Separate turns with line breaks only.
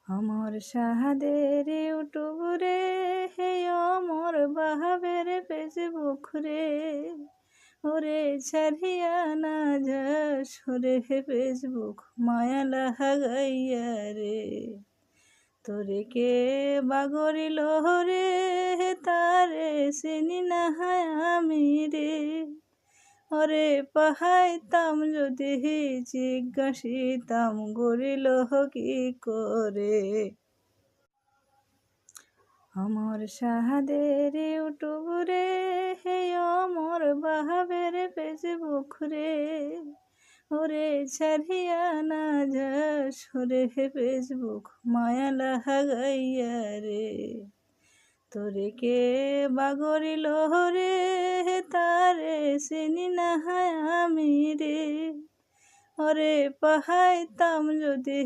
অমর সাহাদের YouTube রে, হে অমর বাহাবের Facebook রে, ওরে ছাড়িয়া না যাস ওরে ফেসবুক মায়া লাগাইয়া রে। তোরে কে বাগরিল রে, তারে চিনি না আমি রে, ওরে পাহাইতাম যদি জিজ্ঞাসিতাম গরিল কি করে। অমর সাহাদের ইউটিউব রে, হে অমর বাহাবের ফেসবুক রে, ওরে ছাড়িয়া না যাস ওরে ফেসবুক মায়া লাগাইয়া রে। তোরে কে বাগরিল রে, তারে চিনি না আমি রে, ওরে পাহাইতাম যদি